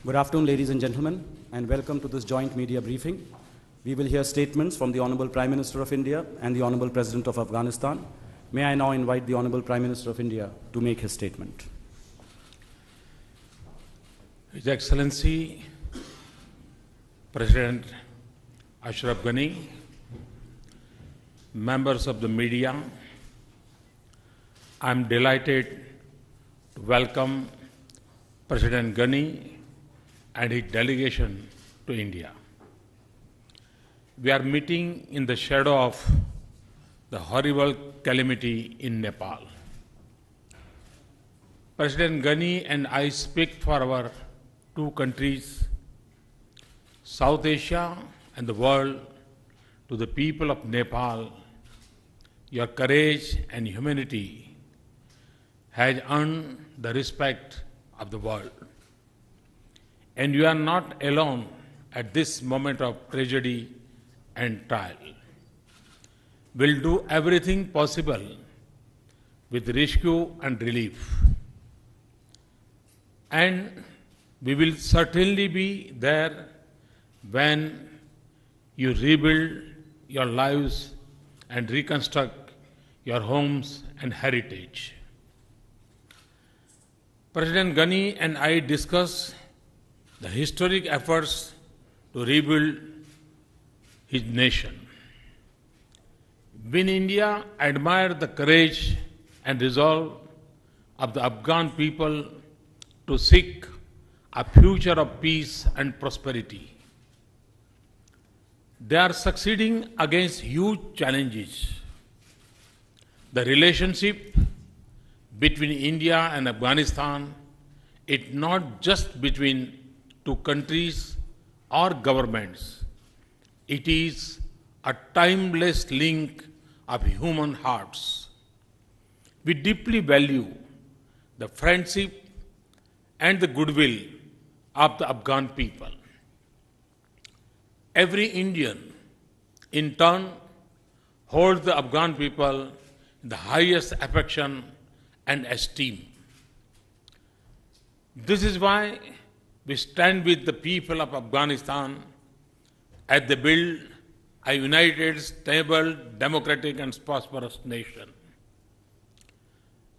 Good afternoon, ladies and gentlemen, and welcome to this joint media briefing. We will hear statements from the Honorable Prime Minister of India and the Honorable President of Afghanistan. May I now invite the Honorable Prime Minister of India to make his statement. His Excellency President Ashraf Ghani, members of the media, I am delighted to welcome President Ghani and his delegation to India. We are meeting in the shadow of the horrible calamity in Nepal. President Ghani and I speak for our two countries, South Asia and the world, to the people of Nepal. Your courage and humanity has earned the respect of the world. And you are not alone at this moment of tragedy and trial. We'll do everything possible with rescue and relief. And we will certainly be there when you rebuild your lives and reconstruct your homes and heritage. President Ghani and I discussed the historic efforts to rebuild his nation. We in India admire the courage and resolve of the Afghan people to seek a future of peace and prosperity. They are succeeding against huge challenges. The relationship between India and Afghanistan is not just between two countries or governments. It is a timeless link of human hearts. We deeply value the friendship and the goodwill of the Afghan people. Every Indian, in turn, holds the Afghan people in the highest affection and esteem. This is why we stand with the people of Afghanistan as they build a united, stable, democratic and prosperous nation.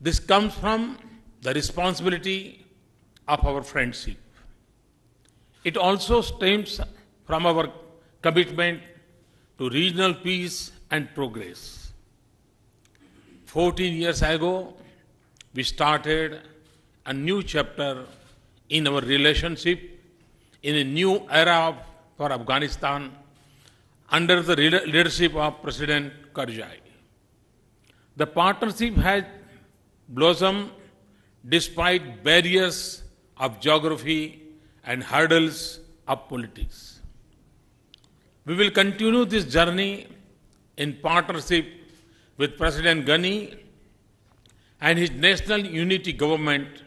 This comes from the responsibility of our friendship. It also stems from our commitment to regional peace and progress. 14 years ago, we started a new chapter in our relationship in a new era for Afghanistan under the leadership of President Karzai. The partnership has blossomed despite barriers of geography and hurdles of politics. We will continue this journey in partnership with President Ghani and his National Unity Government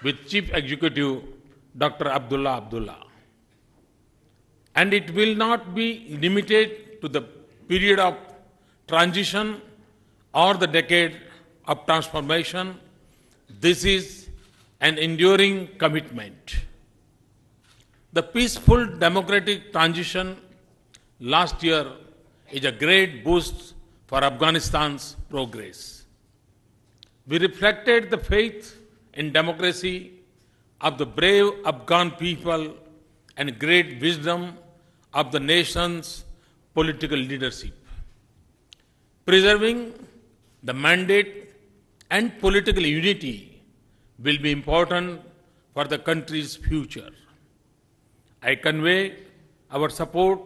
with Chief Executive Dr. Abdullah. And it will not be limited to the period of transition or the decade of transformation. This is an enduring commitment. The peaceful democratic transition last year is a great boost for Afghanistan's progress. We reflected the faith in democracy of the brave Afghan people and great wisdom of the nation's political leadership. Preserving the mandate and political unity will be important for the country's future. I convey our support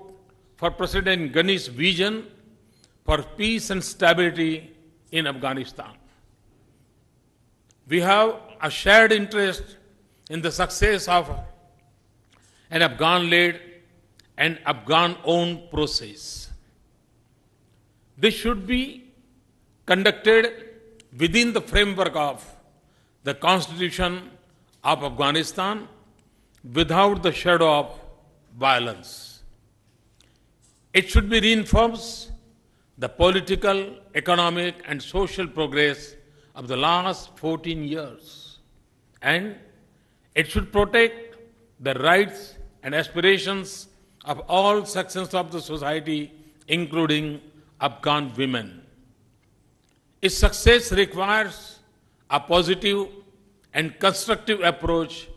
for President Ghani's vision for peace and stability in Afghanistan. We have a shared interest in the success of an Afghan-led and Afghan-owned process. This should be conducted within the framework of the Constitution of Afghanistan without the shadow of violence. It should be reinforced the political, economic and social progress of the last 14 years. And it should protect the rights and aspirations of all sections of the society, including Afghan women. Its success requires a positive and constructive approach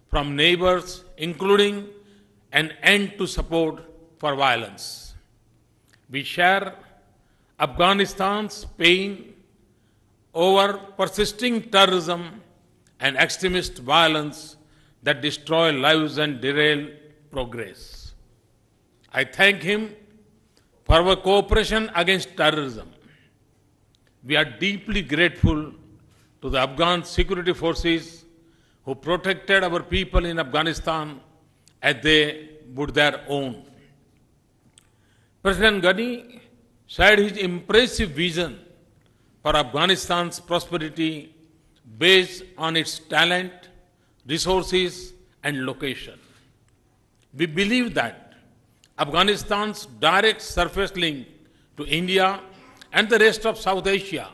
from neighbors, including an end to support for violence. We share Afghanistan's pain over persisting terrorism and extremist violence that destroy lives and derail progress. I thank him for our cooperation against terrorism. We are deeply grateful to the Afghan security forces who protected our people in Afghanistan as they would their own. President Ghani shared his impressive vision for Afghanistan's prosperity based on its talent, resources, and location. We believe that Afghanistan's direct surface link to India and the rest of South Asia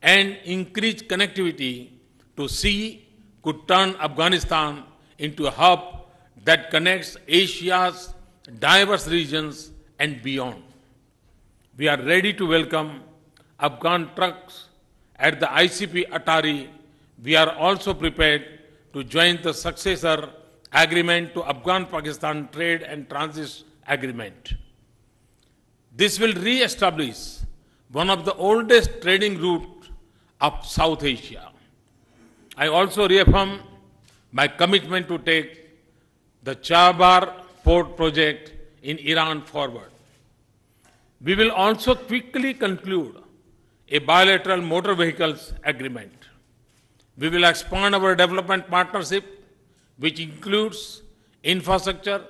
and increased connectivity to sea could turn Afghanistan into a hub that connects Asia's diverse regions and beyond. We are ready to welcome Afghan trucks at the ICP Atari. We are also prepared to join the successor agreement to Afghan-Pakistan Trade and Transit Agreement. This will re-establish one of the oldest trading routes of South Asia. I also reaffirm my commitment to take the Chabar port project in Iran forward. We will also quickly conclude a bilateral motor vehicles agreement. We will expand our development partnership, which includes infrastructure,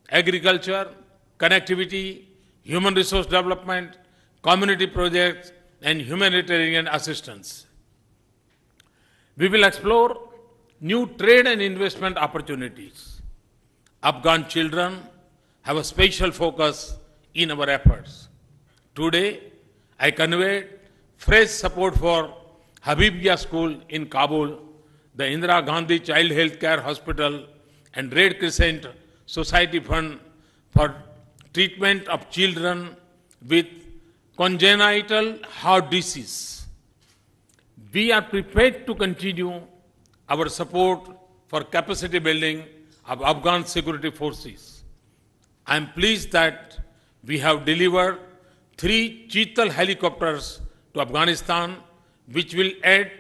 agriculture, connectivity, human resource development, community projects, and humanitarian assistance. We will explore new trade and investment opportunities. Afghan children have a special focus in our efforts. Today, I conveyed fresh support for Habibia School in Kabul, the Indira Gandhi Child Health Care Hospital, and Red Crescent Society Fund for treatment of children with congenital heart disease. We are prepared to continue our support for capacity building of Afghan security forces. I am pleased that we have delivered 3 Cheetal helicopters to Afghanistan, which will add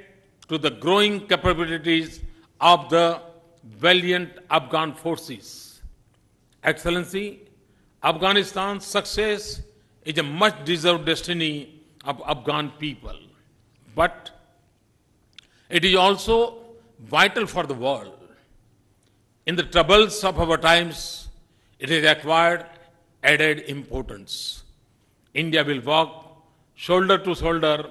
to the growing capabilities of the valiant Afghan forces. Excellency, Afghanistan's success is a much-deserved destiny of Afghan people. But it is also vital for the world. In the troubles of our times, it has acquired added importance. India will walk shoulder to shoulder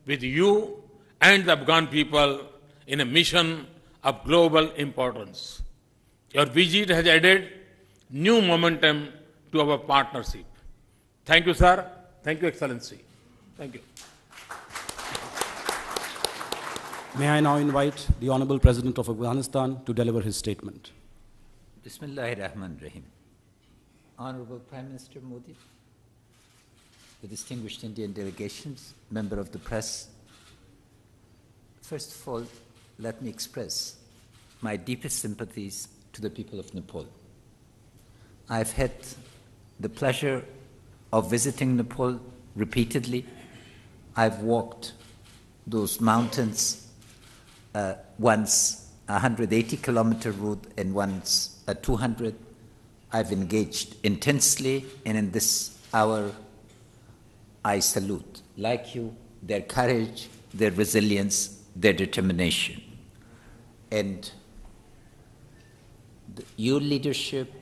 with you and the Afghan people in a mission of global importance. Your visit has added new momentum to our partnership. Thank you, sir. Thank you, Excellency. Thank you. May I now invite the Honorable President of Afghanistan to deliver his statement. Bismillahirrahmanirrahim. Honorable Prime Minister Modi, the distinguished Indian delegations, member of the press, first of all, let me express my deepest sympathies to the people of Nepal. I've had the pleasure of visiting Nepal repeatedly. I've walked those mountains, once a 180-kilometer route and once a 200. I've engaged intensely, and in this hour, I salute, like you, their courage, their resilience, their determination. And your leadership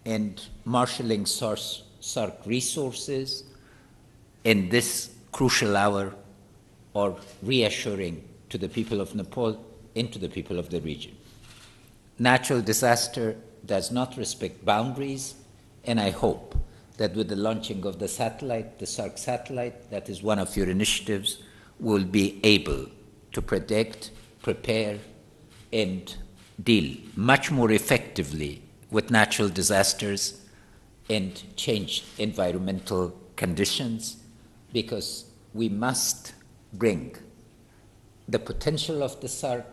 and marshalling SARC resources in this crucial hour are reassuring to the people of Nepal and to the people of the region. Natural disaster does not respect boundaries, and I hope that with the launching of the satellite, the SARC satellite, that is one of your initiatives, we'll be able to predict, prepare, and deal much more effectively with natural disasters and changed environmental conditions, because we must bring the potential of the SAARC,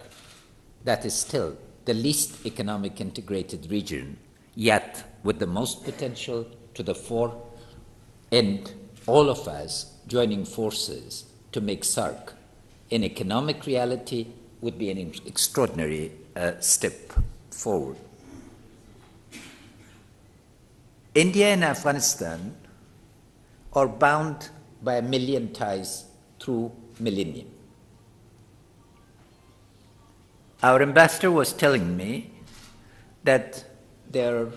that is still the least economic integrated region, yet with the most potential, to the fore, and all of us joining forces to make SAARC an economic reality would be an extraordinary step forward. India and Afghanistan are bound by a million ties through millennium. Our ambassador was telling me that there are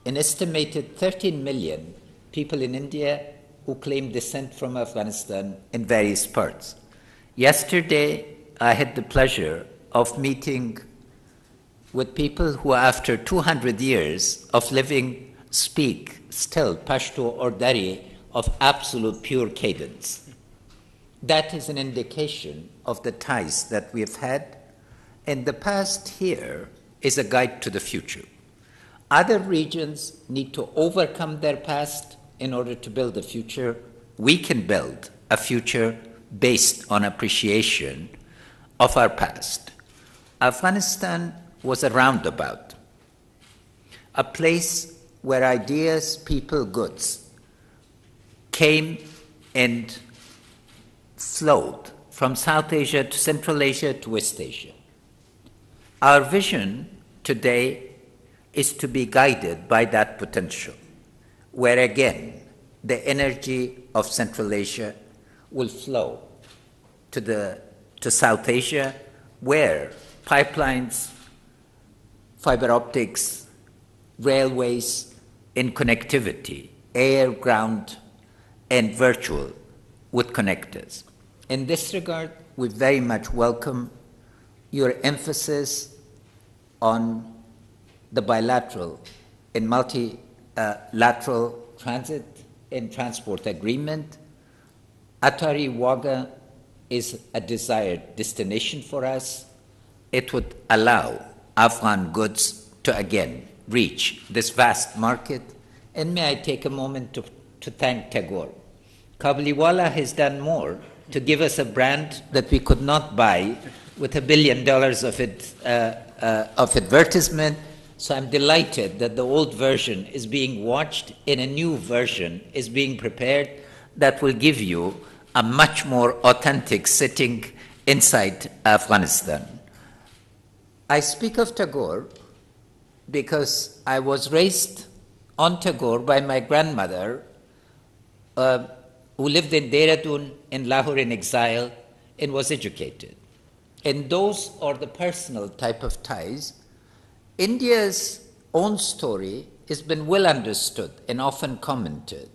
an estimated 13 million people in India who claim descent from Afghanistan in various parts. Yesterday, I had the pleasure of meeting with people who, after 200 years of living, speak still Pashto or Dari of absolute pure cadence. That is an indication of the ties that we have had, and the past here is a guide to the future. Other regions need to overcome their past in order to build a future. We can build a future based on appreciation of our past. Afghanistan was a roundabout, a place where ideas, people, goods came and flowed from South Asia to Central Asia to West Asia. Our vision today is to be guided by that potential, where again the energy of Central Asia will flow to South Asia, where pipelines, fiber optics, railways, and connectivity, air, ground, and virtual, would connect us. In this regard, we very much welcome your emphasis on the bilateral and multilateral transit and transport agreement. Atari Wagah is a desired destination for us. It would allow Afghan goods to again reach this vast market. And may I take a moment to thank Tagore. Kabliwala has done more to give us a brand that we could not buy with $1 billion of advertisement. So I'm delighted that the old version is being watched and a new version is being prepared that will give you a much more authentic sitting inside Afghanistan. I speak of Tagore because I was raised on Tagore by my grandmother, who lived in Dehradun in Lahore in exile and was educated. And those are the personal type of ties. India's own story has been well understood and often commented.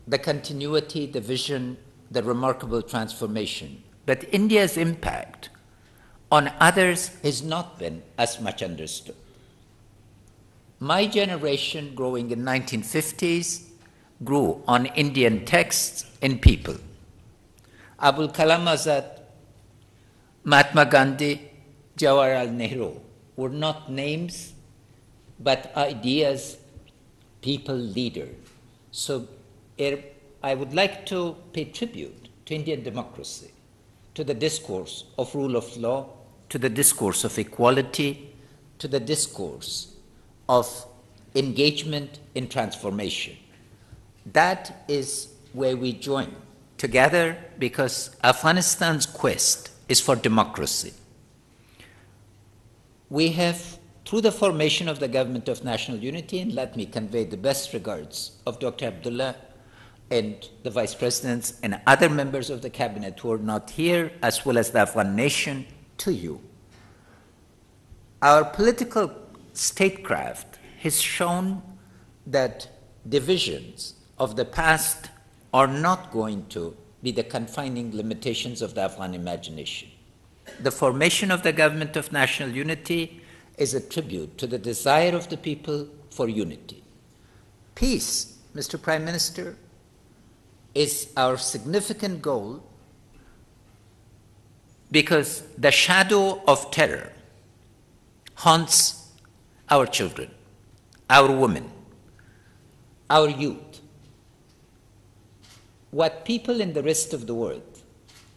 The continuity, the vision, the remarkable transformation. But India's impact on others has not been as much understood. My generation, growing in 1950s, grew on Indian texts and people. Abul Kalam Azad, Mahatma Gandhi, Jawaharlal Nehru were not names, but ideas, people, leader. So I would like to pay tribute to Indian democracy, to the discourse of rule of law, to the discourse of equality, to the discourse of engagement in transformation. That is where we join together, because Afghanistan's quest is for democracy. We have, through the formation of the Government of National Unity, and let me convey the best regards of Dr. Abdullah and the Vice Presidents and other members of the Cabinet who are not here, as well as the Afghan nation, to you. Our political statecraft has shown that divisions of the past are not going to be the confining limitations of the Afghan imagination. The formation of the Government of National Unity is a tribute to the desire of the people for unity. Peace, Mr. Prime Minister, is our significant goal, because the shadow of terror haunts our children, our women, our youth. What people in the rest of the world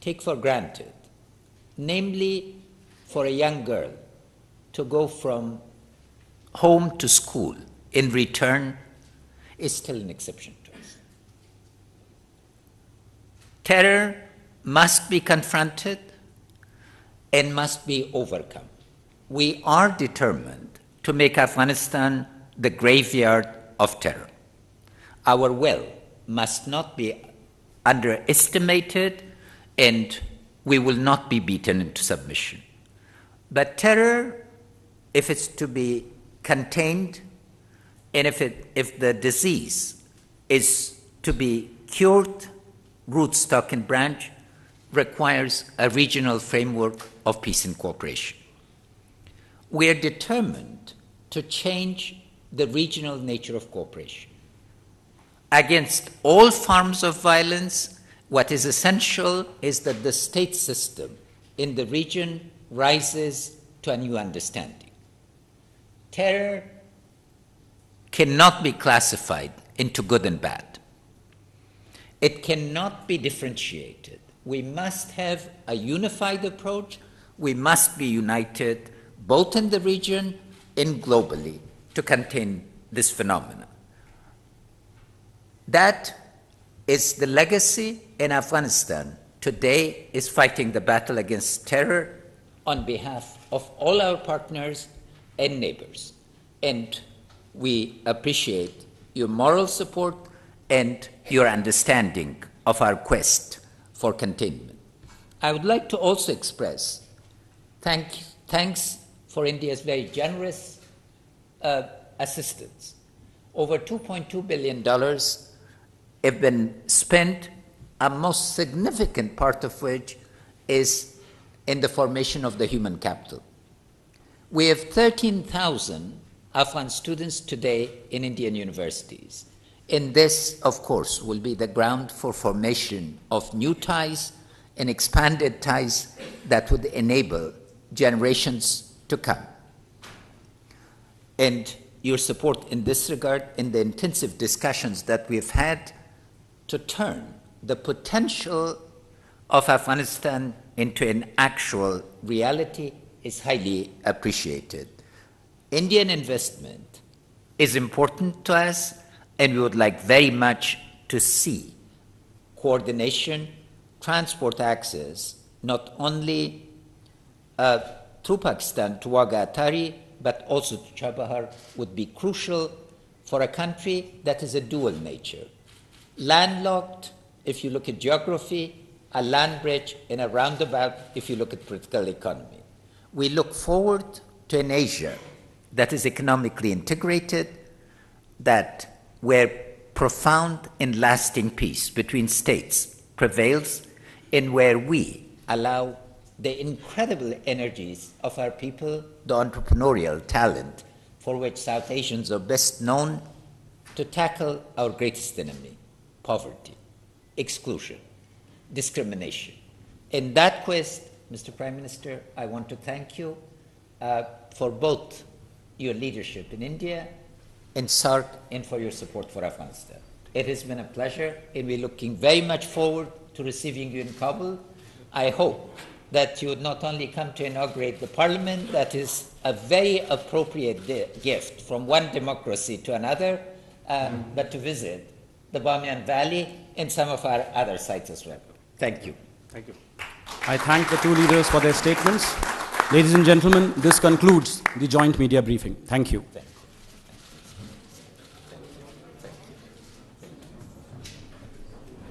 take for granted, namely for a young girl to go from home to school in return, is still an exception to us. Terror must be confronted and must be overcome. We are determined to make Afghanistan the graveyard of terror. Our will must not be underestimated, and we will not be beaten into submission. But terror, if it's to be contained, and if the disease is to be cured, root, stock, and branch, requires a regional framework of peace and cooperation. We are determined to change the regional nature of cooperation. Against all forms of violence, what is essential is that the state system in the region rises to a new understanding. Terror cannot be classified into good and bad. It cannot be differentiated. We must have a unified approach. We must be united both in the region and globally to contain this phenomenon. That is the legacy, in Afghanistan today is fighting the battle against terror on behalf of all our partners and neighbors. And we appreciate your moral support and your understanding of our quest for containment. I would like to also express thanks for India's very generous assistance. Over $2.2 billion have been spent, a most significant part of which is in the formation of the human capital. We have 13,000 Afghan students today in Indian universities. And this, of course, will be the ground for formation of new ties and expanded ties that would enable generations to come. And your support in this regard, in the intensive discussions that we've had to turn the potential of Afghanistan into an actual reality, is highly appreciated. Indian investment is important to us, and we would like very much to see coordination, transport access, not only through Pakistan to Wagah Atari, but also to Chabahar, would be crucial for a country that is a dual nature. Landlocked, if you look at geography, a land bridge, and a roundabout, if you look at political economy. We look forward to an Asia that is economically integrated, where profound and lasting peace between states prevails, and where we allow the incredible energies of our people, the entrepreneurial talent for which South Asians are best known, to tackle our greatest enemy, poverty, exclusion, discrimination. In that quest, Mr. Prime Minister, I want to thank you for both your leadership in India and SAARC, and for your support for Afghanistan. It has been a pleasure, and we're looking very much forward to receiving you in Kabul. I hope that you would not only come to inaugurate the parliament, that is a very appropriate gift from one democracy to another, but to visit the Bamiyan Valley and some of our other sites as well. Thank you. Thank you. I thank the two leaders for their statements. Ladies and gentlemen, this concludes the joint media briefing. Thank you.